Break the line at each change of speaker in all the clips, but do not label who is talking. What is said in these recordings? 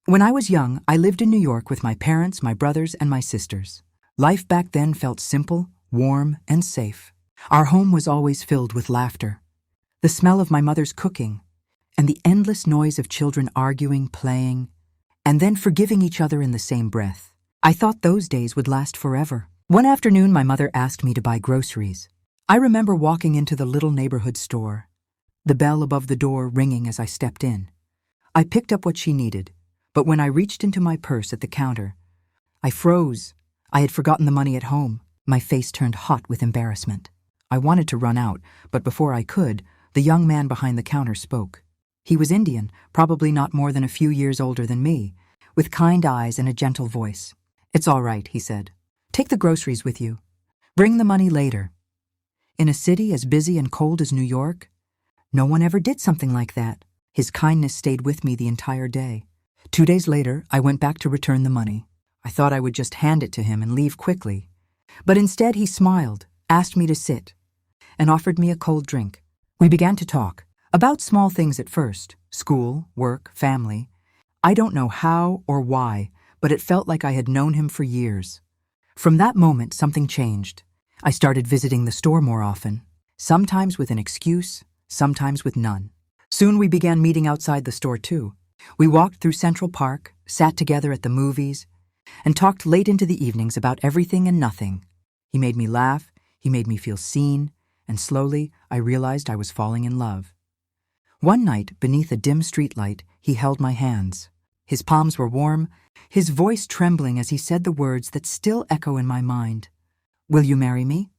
When I was young, I lived in New York with my parents, my brothers, and my sisters. Life back then felt simple, warm, and safe. Our home was always filled with laughter, the smell of my mother's cooking, and the endless noise of children arguing, playing, and then forgiving each other in the same breath. I thought those days would last forever. One afternoon, my mother asked me to buy groceries. I remember walking into the little neighborhood store, the bell above the door ringing as I stepped in. I picked up what she needed, but when I reached into my purse at the counter, I froze. I had forgotten the money at home. My face turned hot with embarrassment. I wanted to run out, but before I could, the young man behind the counter spoke. He was Indian, probably not more than a few years older than me, with kind eyes and a gentle voice. "It's all right," he said. "Take the groceries with you. Bring the money later." In a city as busy and cold as New York, no one ever did something like that. His kindness stayed with me the entire day. 2 days later, I went back to return the money. I thought I would just hand it to him and leave quickly. But instead he smiled, asked me to sit, and offered me a cold drink. We began to talk, about small things at first, school, work, family. I don't know how or why, but it felt like I had known him for years. From that moment, something changed. I started visiting the store more often, sometimes with an excuse, sometimes with none. Soon we began meeting outside the store too. We walked through Central Park, sat together at the movies, and talked late into the evenings about everything and nothing. He made me laugh, he made me feel seen, and slowly I realized I was falling in love. One night, beneath a dim streetlight, he held my hands. His palms were warm, his voice trembling as he said the words that still echo in my mind. "Will you marry me?"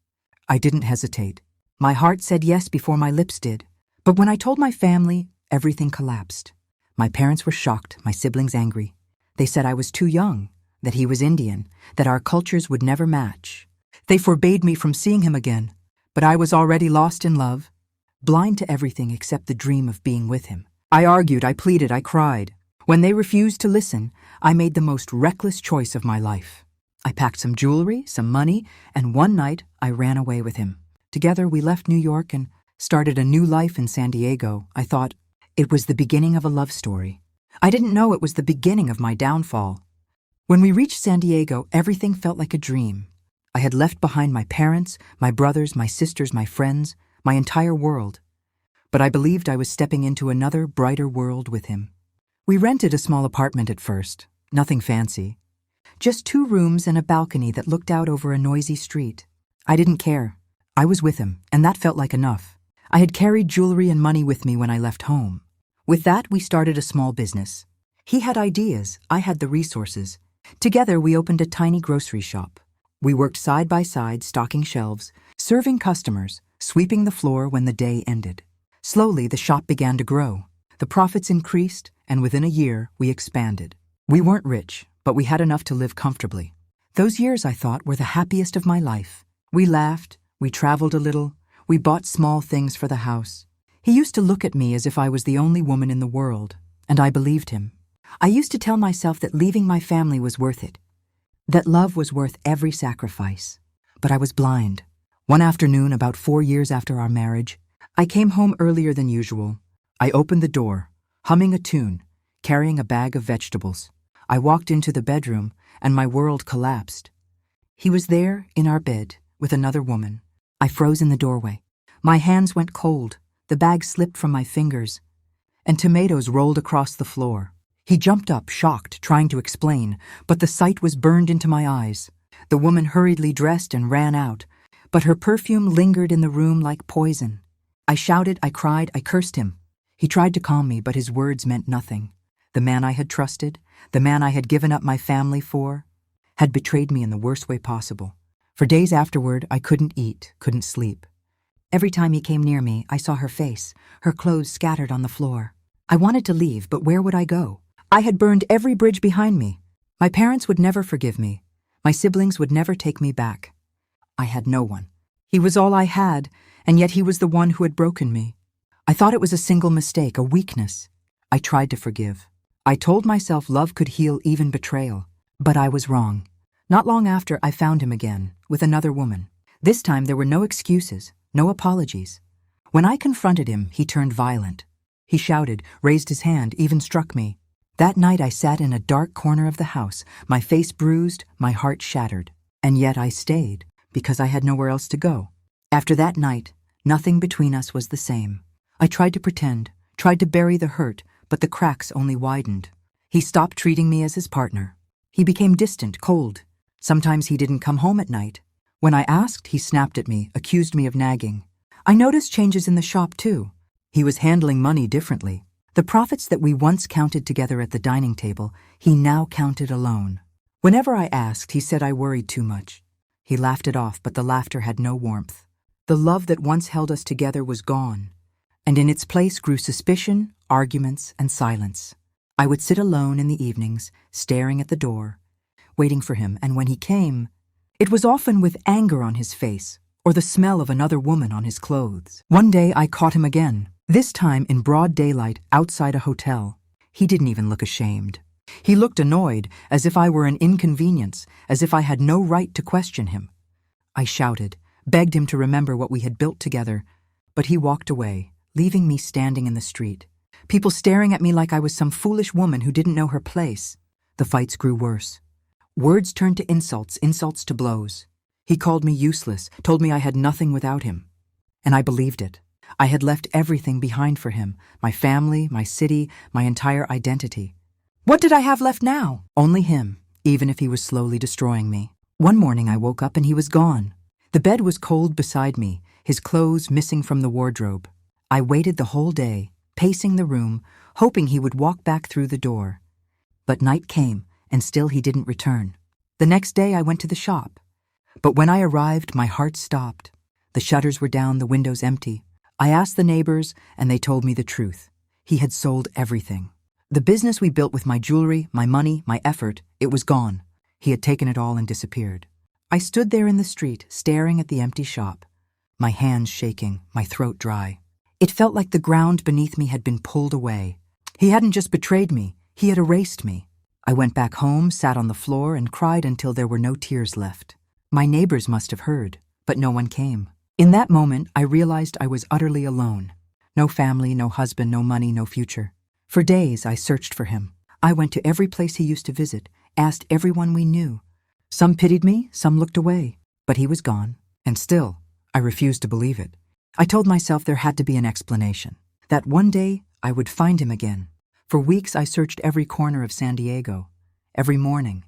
I didn't hesitate. My heart said yes before my lips did. But when I told my family, everything collapsed. My parents were shocked, my siblings angry. They said I was too young, that he was Indian, that our cultures would never match. They forbade me from seeing him again, but I was already lost in love, blind to everything except the dream of being with him. I argued, I pleaded, I cried. When they refused to listen, I made the most reckless choice of my life. I packed some jewelry, some money, and one night I ran away with him. Together we left New York and started a new life in San Diego. I thought it was the beginning of a love story. I didn't know it was the beginning of my downfall. When we reached San Diego, everything felt like a dream. I had left behind my parents, my brothers, my sisters, my friends, my entire world. But I believed I was stepping into another, brighter world with him. We rented a small apartment at first, nothing fancy. Just 2 rooms and a balcony that looked out over a noisy street. I didn't care. I was with him, and that felt like enough. I had carried jewelry and money with me when I left home. With that, we started a small business. He had ideas, I had the resources. Together, we opened a tiny grocery shop. We worked side by side, stocking shelves, serving customers, sweeping the floor when the day ended. Slowly, the shop began to grow. The profits increased, and within a year, we expanded. We weren't rich, but we had enough to live comfortably. Those years, I thought, were the happiest of my life. We laughed, we traveled a little, we bought small things for the house. He used to look at me as if I was the only woman in the world, and I believed him. I used to tell myself that leaving my family was worth it, that love was worth every sacrifice. But I was blind. One afternoon, about 4 years after our marriage, I came home earlier than usual. I opened the door, humming a tune, carrying a bag of vegetables. I walked into the bedroom, and my world collapsed. He was there, in our bed, with another woman. I froze in the doorway. My hands went cold, the bag slipped from my fingers, and tomatoes rolled across the floor. He jumped up, shocked, trying to explain, but the sight was burned into my eyes. The woman hurriedly dressed and ran out, but her perfume lingered in the room like poison. I shouted, I cried, I cursed him. He tried to calm me, but his words meant nothing. The man I had trusted, the man I had given up my family for, had betrayed me in the worst way possible. For days afterward, I couldn't eat, couldn't sleep. Every time he came near me, I saw her face, her clothes scattered on the floor. I wanted to leave, but where would I go? I had burned every bridge behind me. My parents would never forgive me. My siblings would never take me back. I had no one. He was all I had, and yet he was the one who had broken me. I thought it was a single mistake, a weakness. I tried to forgive. I told myself love could heal even betrayal, but I was wrong. Not long after, I found him again, with another woman. This time there were no excuses, no apologies. When I confronted him, he turned violent. He shouted, raised his hand, even struck me. That night I sat in a dark corner of the house, my face bruised, my heart shattered. And yet I stayed, because I had nowhere else to go. After that night, nothing between us was the same. I tried to pretend, tried to bury the hurt, but the cracks only widened. He stopped treating me as his partner. He became distant, cold. Sometimes he didn't come home at night. When I asked, he snapped at me, accused me of nagging. I noticed changes in the shop, too. He was handling money differently. The profits that we once counted together at the dining table, he now counted alone. Whenever I asked, he said I worried too much. He laughed it off, but the laughter had no warmth. The love that once held us together was gone, and in its place grew suspicion, arguments, and silence. I would sit alone in the evenings, staring at the door, waiting for him, and when he came, it was often with anger on his face, or the smell of another woman on his clothes. One day I caught him again, this time in broad daylight outside a hotel. He didn't even look ashamed. He looked annoyed, as if I were an inconvenience, as if I had no right to question him. I shouted, begged him to remember what we had built together, but he walked away, leaving me standing in the street. People staring at me like I was some foolish woman who didn't know her place. The fights grew worse. Words turned to insults, insults to blows. He called me useless, told me I had nothing without him. And I believed it. I had left everything behind for him, my family, my city, my entire identity. What did I have left now? Only him, even if he was slowly destroying me. One morning I woke up and he was gone. The bed was cold beside me, his clothes missing from the wardrobe. I waited the whole day, pacing the room, hoping he would walk back through the door. But night came, and still he didn't return. The next day I went to the shop. But when I arrived, my heart stopped. The shutters were down, the windows empty. I asked the neighbors, and they told me the truth. He had sold everything. The business we built with my jewelry, my money, my effort, it was gone. He had taken it all and disappeared. I stood there in the street, staring at the empty shop, my hands shaking, my throat dry. It felt like the ground beneath me had been pulled away. He hadn't just betrayed me, he had erased me. I went back home, sat on the floor, and cried until there were no tears left. My neighbors must have heard, but no one came. In that moment, I realized I was utterly alone. No family, no husband, no money, no future. For days, I searched for him. I went to every place he used to visit, asked everyone we knew. Some pitied me, some looked away. But he was gone, and still, I refused to believe it. I told myself there had to be an explanation, that one day I would find him again. For weeks, I searched every corner of San Diego. Every morning,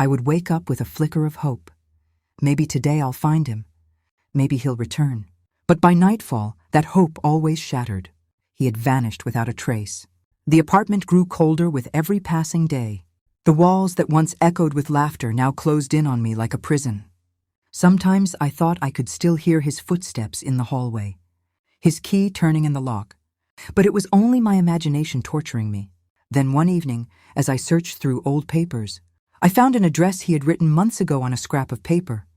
I would wake up with a flicker of hope. Maybe today I'll find him. Maybe he'll return. But by nightfall, that hope always shattered. He had vanished without a trace. The apartment grew colder with every passing day. The walls that once echoed with laughter now closed in on me like a prison. Sometimes I thought I could still hear his footsteps in the hallway, his key turning in the lock. But it was only my imagination torturing me. Then one evening, as I searched through old papers, I found an address he had written months ago on a scrap of paper.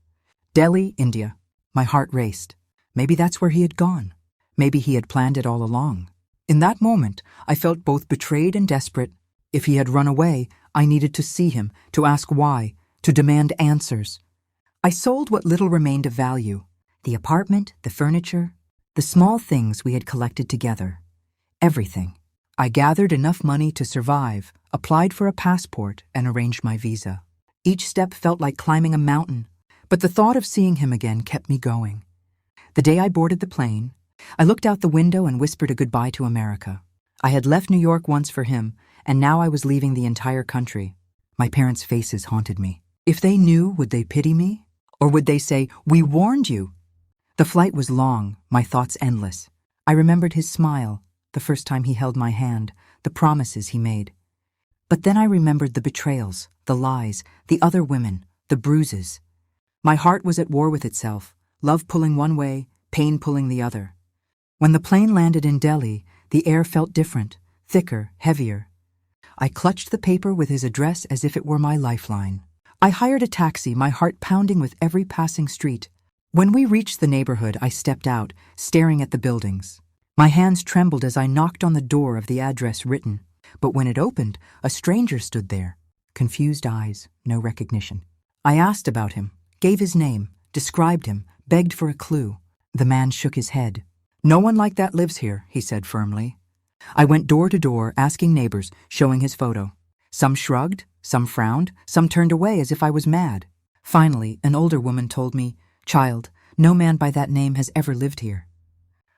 Delhi, India. My heart raced. Maybe that's where he had gone. Maybe he had planned it all along. In that moment, I felt both betrayed and desperate. If he had run away, I needed to see him, to ask why, to demand answers. I sold what little remained of value. The apartment, the furniture, the small things we had collected together. Everything. I gathered enough money to survive, applied for a passport, and arranged my visa. Each step felt like climbing a mountain, but the thought of seeing him again kept me going. The day I boarded the plane, I looked out the window and whispered a goodbye to America. I had left New York once for him, and now I was leaving the entire country. My parents' faces haunted me. If they knew, would they pity me? Or would they say, "We warned you"? The flight was long, my thoughts endless. I remembered his smile, the first time he held my hand, the promises he made. But then I remembered the betrayals, the lies, the other women, the bruises. My heart was at war with itself, love pulling one way, pain pulling the other. When the plane landed in Delhi, the air felt different, thicker, heavier. I clutched the paper with his address as if it were my lifeline. I hired a taxi, my heart pounding with every passing street. When we reached the neighborhood, I stepped out, staring at the buildings. My hands trembled as I knocked on the door of the address written. But when it opened, a stranger stood there. Confused eyes, no recognition. I asked about him, gave his name, described him, begged for a clue. The man shook his head. "No one like that lives here," he said firmly. I went door to door asking neighbors, showing his photo. Some shrugged, some frowned, some turned away as if I was mad. Finally, an older woman told me, "Child, no man by that name has ever lived here."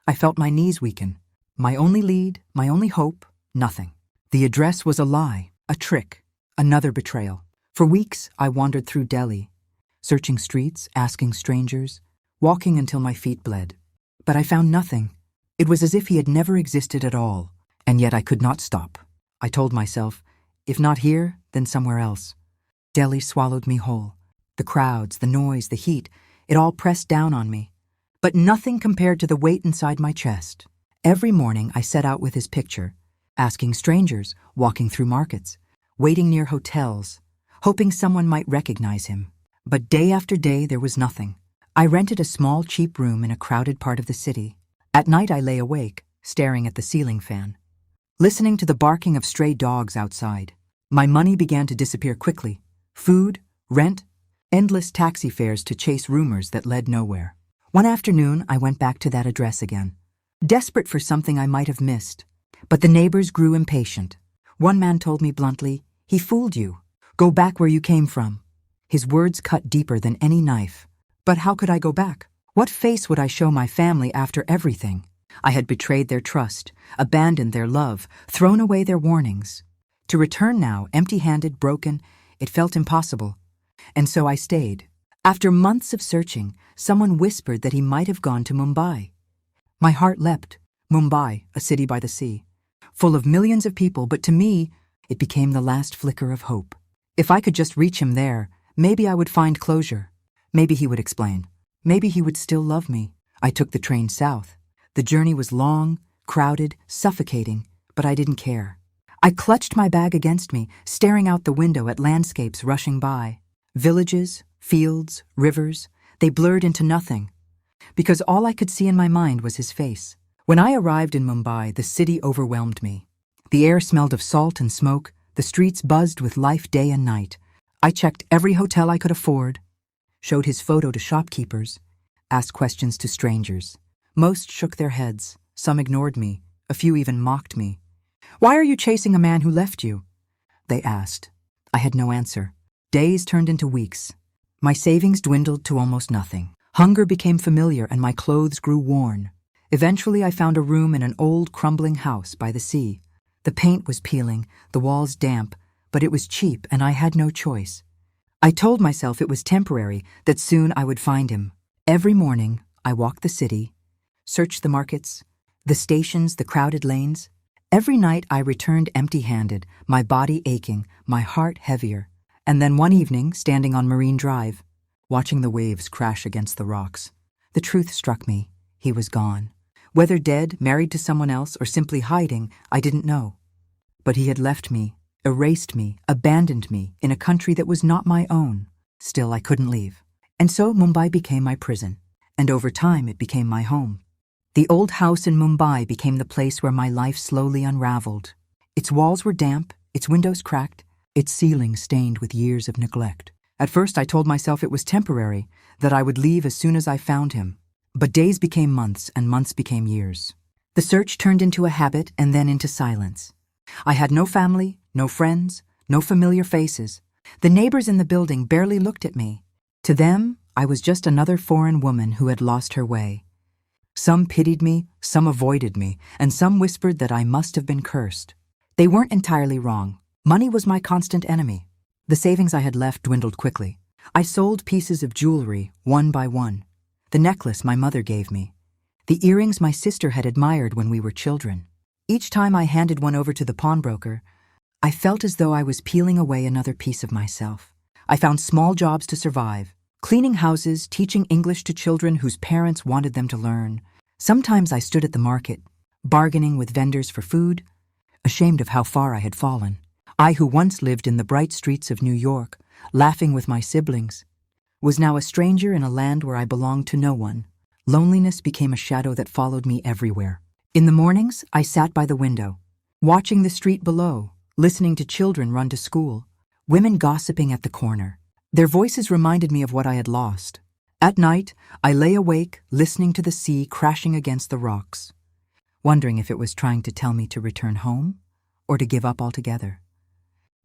I felt my knees weaken. My only lead, my only hope, nothing. The address was a lie, a trick, another betrayal. For weeks, I wandered through Delhi, searching streets, asking strangers, walking until my feet bled. But I found nothing. It was as if he had never existed at all, and yet I could not stop. I told myself, if not here, then somewhere else. Delhi swallowed me whole. The crowds, the noise, the heat, it all pressed down on me. But nothing compared to the weight inside my chest. Every morning I set out with his picture, asking strangers, walking through markets, waiting near hotels, hoping someone might recognize him. But day after day there was nothing. I rented a small, cheap room in a crowded part of the city. At night I lay awake, staring at the ceiling fan, listening to the barking of stray dogs outside. My money began to disappear quickly. Food, rent, endless taxi fares to chase rumors that led nowhere. One afternoon, I went back to that address again, desperate for something I might have missed. But the neighbors grew impatient. One man told me bluntly, "He fooled you. Go back where you came from." His words cut deeper than any knife. But how could I go back? What face would I show my family after everything? I had betrayed their trust, abandoned their love, thrown away their warnings. To return now, empty-handed, broken, it felt impossible. And so I stayed. After months of searching, someone whispered that he might have gone to Mumbai. My heart leapt. Mumbai, a city by the sea, full of millions of people, but to me, it became the last flicker of hope. If I could just reach him there, maybe I would find closure. Maybe he would explain. Maybe he would still love me. I took the train south. The journey was long, crowded, suffocating, but I didn't care. I clutched my bag against me, staring out the window at landscapes rushing by. Villages, fields, rivers, they blurred into nothing, because all I could see in my mind was his face. When I arrived in Mumbai, the city overwhelmed me. The air smelled of salt and smoke, the streets buzzed with life day and night. I checked every hotel I could afford, showed his photo to shopkeepers, asked questions to strangers. Most shook their heads, some ignored me, a few even mocked me. "Why are you chasing a man who left you?" they asked. I had no answer. Days turned into weeks. My savings dwindled to almost nothing. Hunger became familiar and my clothes grew worn. Eventually I found a room in an old, crumbling house by the sea. The paint was peeling, the walls damp, but it was cheap and I had no choice. I told myself it was temporary, that soon I would find him. Every morning I walked the city, searched the markets, the stations, the crowded lanes. Every night I returned empty-handed, my body aching, my heart heavier. And then one evening, standing on Marine Drive, watching the waves crash against the rocks, the truth struck me. He was gone. Whether dead, married to someone else, or simply hiding, I didn't know. But he had left me, erased me, abandoned me in a country that was not my own. Still, I couldn't leave. And so Mumbai became my prison. And over time, it became my home. The old house in Mumbai became the place where my life slowly unraveled. Its walls were damp, its windows cracked, its ceiling stained with years of neglect. At first I told myself it was temporary, that I would leave as soon as I found him. But days became months and months became years. The search turned into a habit and then into silence. I had no family, no friends, no familiar faces. The neighbors in the building barely looked at me. To them, I was just another foreign woman who had lost her way. Some pitied me, some avoided me, and some whispered that I must have been cursed. They weren't entirely wrong. Money was my constant enemy. The savings I had left dwindled quickly. I sold pieces of jewelry, one by one. The necklace my mother gave me. The earrings my sister had admired when we were children. Each time I handed one over to the pawnbroker, I felt as though I was peeling away another piece of myself. I found small jobs to survive, cleaning houses, teaching English to children whose parents wanted them to learn. Sometimes I stood at the market, bargaining with vendors for food, ashamed of how far I had fallen. I, who once lived in the bright streets of New York, laughing with my siblings, was now a stranger in a land where I belonged to no one. Loneliness became a shadow that followed me everywhere. In the mornings, I sat by the window, watching the street below, listening to children run to school, women gossiping at the corner. Their voices reminded me of what I had lost. At night, I lay awake, listening to the sea crashing against the rocks. wondering if it was trying to tell me to return home or to give up altogether.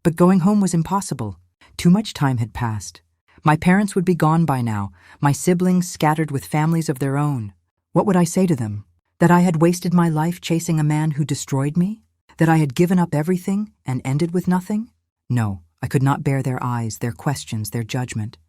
But going home was impossible. Too much time had passed. My parents would be gone by now, my siblings scattered with families of their own. What would I say to them? That I had wasted my life chasing a man who destroyed me? That I had given up everything and ended with nothing? No, I could not bear their eyes, their questions, their judgment.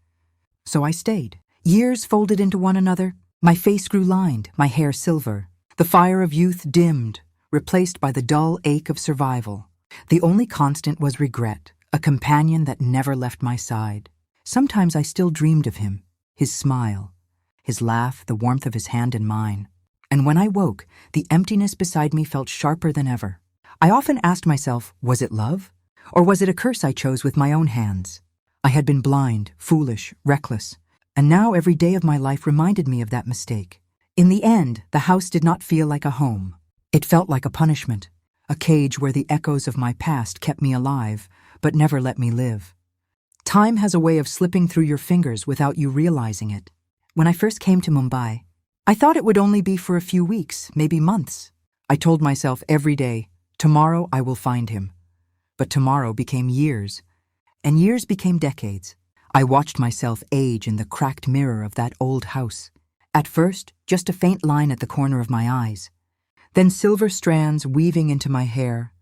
So I stayed. Years folded into one another. My face grew lined, my hair silver. The fire of youth dimmed, replaced by the dull ache of survival. The only constant was regret, a companion that never left my side. Sometimes I still dreamed of him, his smile, his laugh, the warmth of his hand in mine. And when I woke, the emptiness beside me felt sharper than ever. I often asked myself, was it love? Or was it a curse I chose with my own hands? I had been blind, foolish, reckless, and now every day of my life reminded me of that mistake. In the end, the house did not feel like a home. It felt like a punishment, a cage where the echoes of my past kept me alive, but never let me live. Time has a way of slipping through your fingers without you realizing it. When I first came to Mumbai, I thought it would only be for a few weeks, maybe months. I told myself every day, tomorrow I will find him. But tomorrow became years, and years became decades. I watched myself age in the cracked mirror of that old house. At first, just a faint line at the corner of my eyes. Then silver strands weaving into my hair.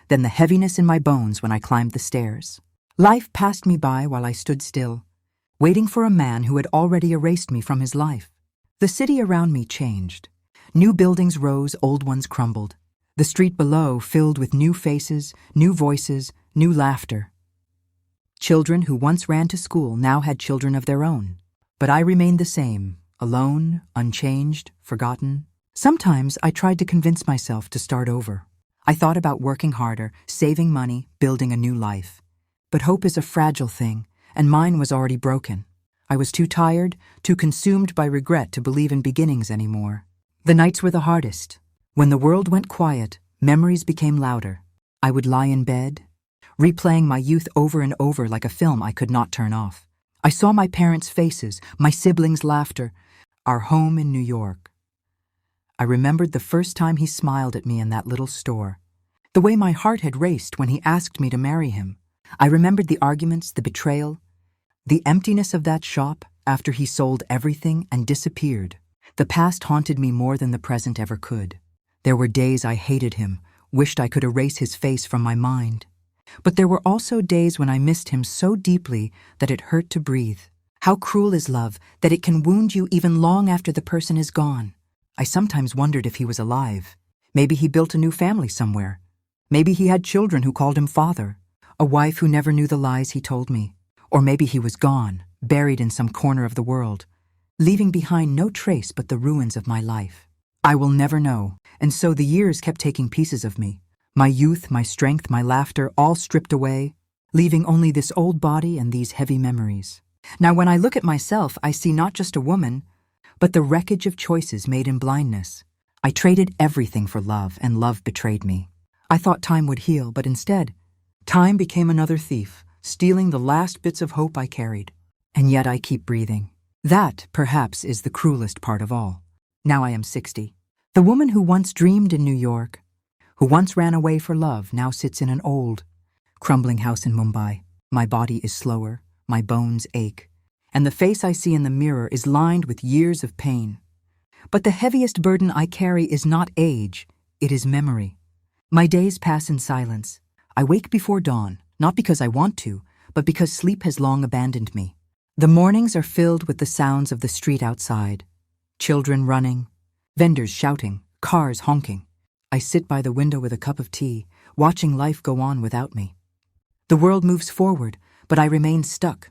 Then the heaviness in my bones when I climbed the stairs. Life passed me by while I stood still, waiting for a man who had already erased me from his life. The city around me changed. New buildings rose, old ones crumbled. The street below filled with new faces, new voices, new laughter. Children who once ran to school now had children of their own. But I remained the same, alone, unchanged, forgotten. Sometimes I tried to convince myself to start over. I thought about working harder, saving money, building a new life. But hope is a fragile thing, and mine was already broken. I was too tired, too consumed by regret to believe in beginnings anymore. The nights were the hardest. When the world went quiet, memories became louder. I would lie in bed, replaying my youth over and over like a film I could not turn off. I saw my parents' faces, my siblings' laughter, our home in New York. I remembered the first time he smiled at me in that little store, the way my heart had raced when he asked me to marry him. I remembered the arguments, the betrayal, the emptiness of that shop after he sold everything and disappeared. The past haunted me more than the present ever could. There were days I hated him, wished I could erase his face from my mind. But there were also days when I missed him so deeply that it hurt to breathe. How cruel is love, that it can wound you even long after the person is gone. I sometimes wondered if he was alive. Maybe he built a new family somewhere. Maybe he had children who called him father, a wife who never knew the lies he told me. Or maybe he was gone, buried in some corner of the world, leaving behind no trace but the ruins of my life. I will never know, and so the years kept taking pieces of me. My youth, my strength, my laughter, all stripped away, leaving only this old body and these heavy memories. Now when I look at myself, I see not just a woman, but the wreckage of choices made in blindness. I traded everything for love, and love betrayed me. I thought time would heal, but instead, time became another thief, stealing the last bits of hope I carried. And yet I keep breathing. That, perhaps, is the cruelest part of all. Now I am 60. The woman who once dreamed in New York, who once ran away for love, now sits in an old, crumbling house in Mumbai. My body is slower, my bones ache, and the face I see in the mirror is lined with years of pain. But the heaviest burden I carry is not age, it is memory. My days pass in silence. I wake before dawn, not because I want to, but because sleep has long abandoned me. The mornings are filled with the sounds of the street outside. Children running, vendors shouting, cars honking. I sit by the window with a cup of tea, watching life go on without me. The world moves forward, but I remain stuck,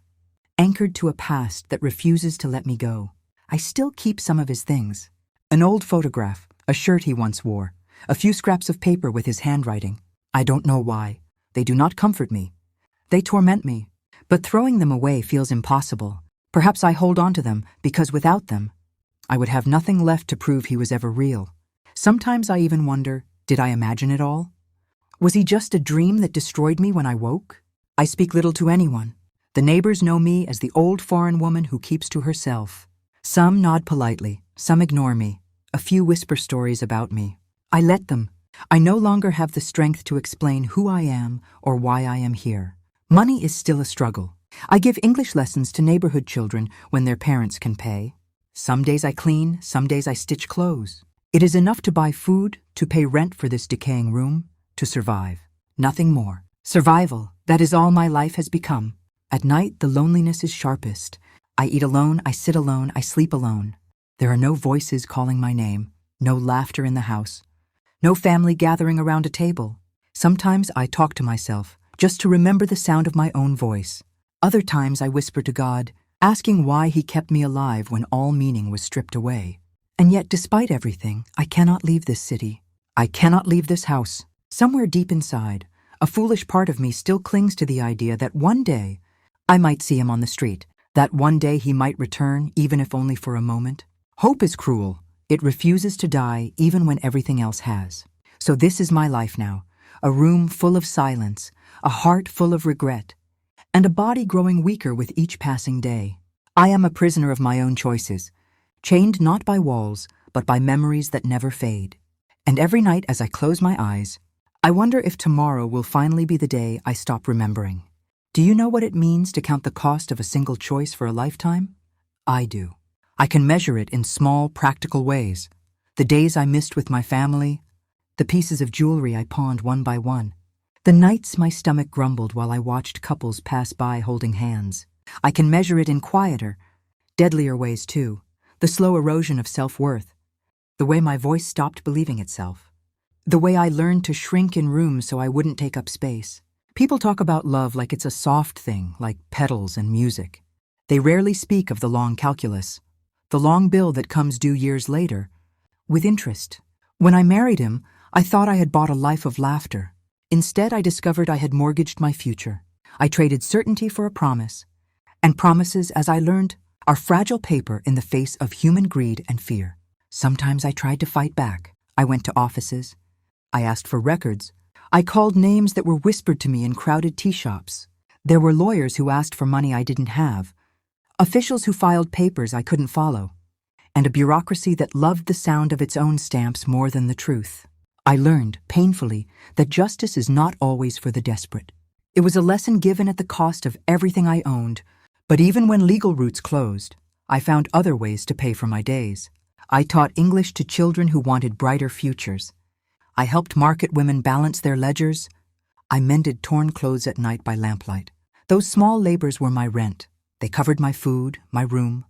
anchored to a past that refuses to let me go. I still keep some of his things. An old photograph, a shirt he once wore, a few scraps of paper with his handwriting. I don't know why. They do not comfort me. They torment me. But throwing them away feels impossible. Perhaps I hold on to them because without them, I would have nothing left to prove he was ever real. Sometimes I even wonder, did I imagine it all? Was he just a dream that destroyed me when I woke? I speak little to anyone. The neighbors know me as the old foreign woman who keeps to herself. Some nod politely, some ignore me. A few whisper stories about me. I let them. I no longer have the strength to explain who I am or why I am here. Money is still a struggle. I give English lessons to neighborhood children when their parents can pay. Some days I clean, some days I stitch clothes. It is enough to buy food, to pay rent for this decaying room, to survive. Nothing more. Survival, that is all my life has become. At night, the loneliness is sharpest. I eat alone, I sit alone, I sleep alone. There are no voices calling my name, no laughter in the house, no family gathering around a table. Sometimes I talk to myself, just to remember the sound of my own voice. Other times I whisper to God, asking why He kept me alive when all meaning was stripped away. And yet, despite everything, I cannot leave this city. I cannot leave this house. Somewhere deep inside, a foolish part of me still clings to the idea that one day I might see Him on the street, that one day He might return, even if only for a moment. Hope is cruel. It refuses to die even when everything else has. So this is my life now, a room full of silence, a heart full of regret, and a body growing weaker with each passing day. I am a prisoner of my own choices, chained not by walls, but by memories that never fade. And every night as I close my eyes, I wonder if tomorrow will finally be the day I stop remembering. Do you know what it means to count the cost of a single choice for a lifetime? I do. I can measure it in small, practical ways. The days I missed with my family, the pieces of jewelry I pawned one by one, the nights my stomach grumbled while I watched couples pass by holding hands. I can measure it in quieter, deadlier ways too. The slow erosion of self-worth, the way my voice stopped believing itself, the way I learned to shrink in rooms so I wouldn't take up space. People talk about love like it's a soft thing, like petals and music. They rarely speak of the long calculus, the long bill that comes due years later, with interest. When I married him, I thought I had bought a life of laughter. Instead, I discovered I had mortgaged my future. I traded certainty for a promise, and promises, as I learned, are fragile paper in the face of human greed and fear. Sometimes I tried to fight back. I went to offices. I asked for records. I called names that were whispered to me in crowded tea shops. There were lawyers who asked for money I didn't have, officials who filed papers I couldn't follow, and a bureaucracy that loved the sound of its own stamps more than the truth. I learned, painfully, that justice is not always for the desperate. It was a lesson given at the cost of everything I owned. But even when legal routes closed, I found other ways to pay for my days. I taught English to children who wanted brighter futures. I helped market women balance their ledgers. I mended torn clothes at night by lamplight. Those small labors were my rent. They covered my food, my room,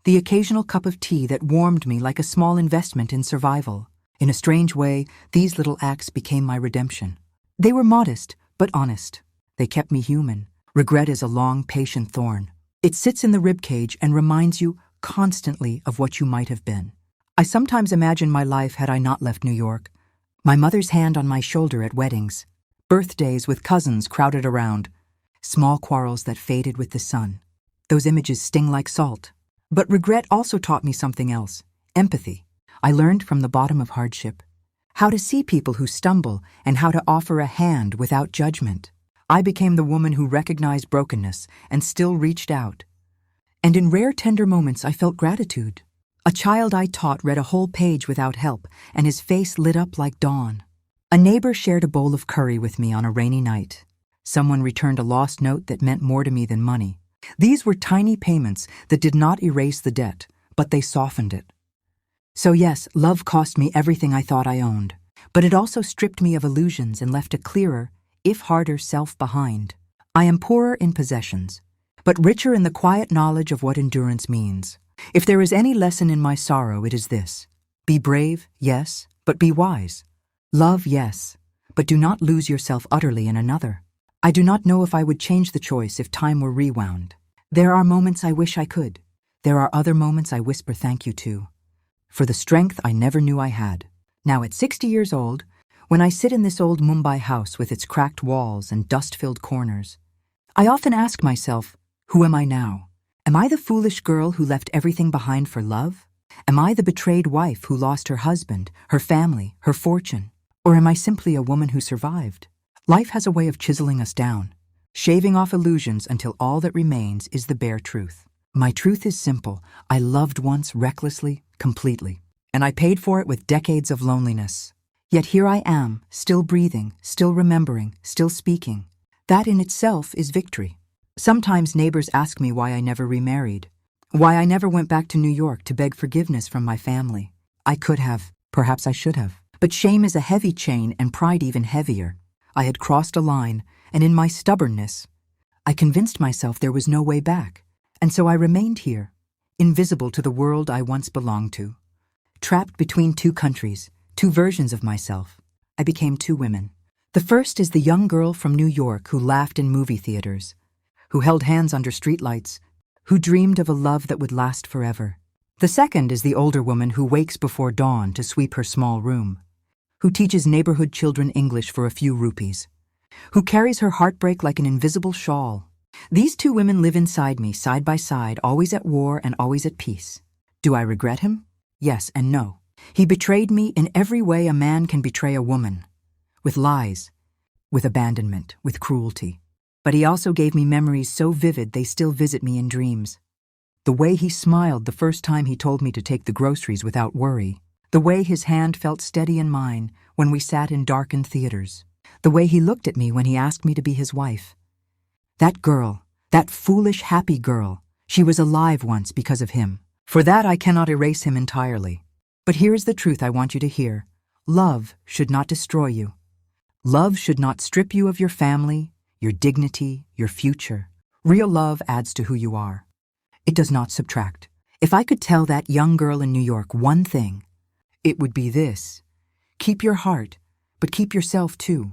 the occasional cup of tea that warmed me like a small investment in survival. In a strange way, these little acts became my redemption. They were modest, but honest. They kept me human. Regret is a long, patient thorn. It sits in the ribcage and reminds you constantly of what you might have been. I sometimes imagine my life had I not left New York. My mother's hand on my shoulder at weddings, birthdays with cousins crowded around, small quarrels that faded with the sun. Those images sting like salt. But regret also taught me something else, empathy. I learned from the bottom of hardship how to see people who stumble and how to offer a hand without judgment. I became the woman who recognized brokenness and still reached out. And in rare tender moments I felt gratitude. A child I taught read a whole page without help, and his face lit up like dawn. A neighbor shared a bowl of curry with me on a rainy night. Someone returned a lost note that meant more to me than money. These were tiny payments that did not erase the debt, but they softened it. So yes, love cost me everything I thought I owned, but it also stripped me of illusions and left a clearer, if harder, self behind. I am poorer in possessions, but richer in the quiet knowledge of what endurance means. If there is any lesson in my sorrow, it is this. Be brave, yes, but be wise. Love, yes, but do not lose yourself utterly in another. I do not know if I would change the choice if time were rewound. There are moments I wish I could. There are other moments I whisper thank you to, for the strength I never knew I had. Now at 60 years old, when I sit in this old Mumbai house with its cracked walls and dust-filled corners, I often ask myself, who am I now? Am I the foolish girl who left everything behind for love? Am I the betrayed wife who lost her husband, her family, her fortune? Or am I simply a woman who survived? Life has a way of chiseling us down, shaving off illusions until all that remains is the bare truth. My truth is simple. I loved once recklessly, completely, and I paid for it with decades of loneliness. Yet here I am, still breathing, still remembering, still speaking. That in itself is victory. Sometimes neighbors ask me why I never remarried, why I never went back to New York to beg forgiveness from my family. I could have, perhaps I should have. But shame is a heavy chain and pride even heavier. I had crossed a line, and in my stubbornness, I convinced myself there was no way back. And so I remained here, invisible to the world I once belonged to. Trapped between two countries, two versions of myself, I became two women. The first is the young girl from New York who laughed in movie theaters, who held hands under streetlights, who dreamed of a love that would last forever. The second is the older woman who wakes before dawn to sweep her small room, who teaches neighborhood children English for a few rupees, who carries her heartbreak like an invisible shawl. These two women live inside me, side by side, always at war and always at peace. Do I regret him? Yes and no. He betrayed me in every way a man can betray a woman. With lies, with abandonment, with cruelty. But he also gave me memories so vivid they still visit me in dreams. The way he smiled the first time he told me to take the groceries without worry. The way his hand felt steady in mine when we sat in darkened theaters. The way he looked at me when he asked me to be his wife. That girl, that foolish, happy girl, she was alive once because of him. For that I cannot erase him entirely. But here is the truth I want you to hear. Love should not destroy you. Love should not strip you of your family, your dignity, your future. Real love adds to who you are. It does not subtract. If I could tell that young girl in New York one thing, it would be this. Keep your heart, but keep yourself too.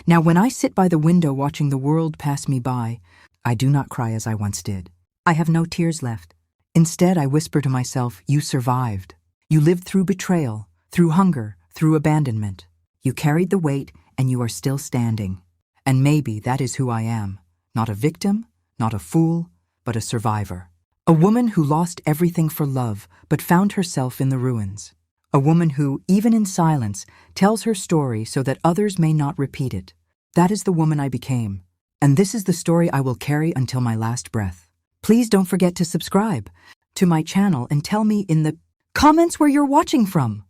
Now, when I sit by the window watching the world pass me by, I do not cry as I once did. I have no tears left. Instead, I whisper to myself, you survived. You lived through betrayal, through hunger, through abandonment. You carried the weight, and you are still standing. And maybe that is who I am. Not a victim, not a fool, but a survivor. A woman who lost everything for love, but found herself in the ruins. A woman who, even in silence, tells her story so that others may not repeat it. That is the woman I became. And this is the story I will carry until my last breath. Please don't forget to subscribe to my channel and tell me in the comments where you're watching from.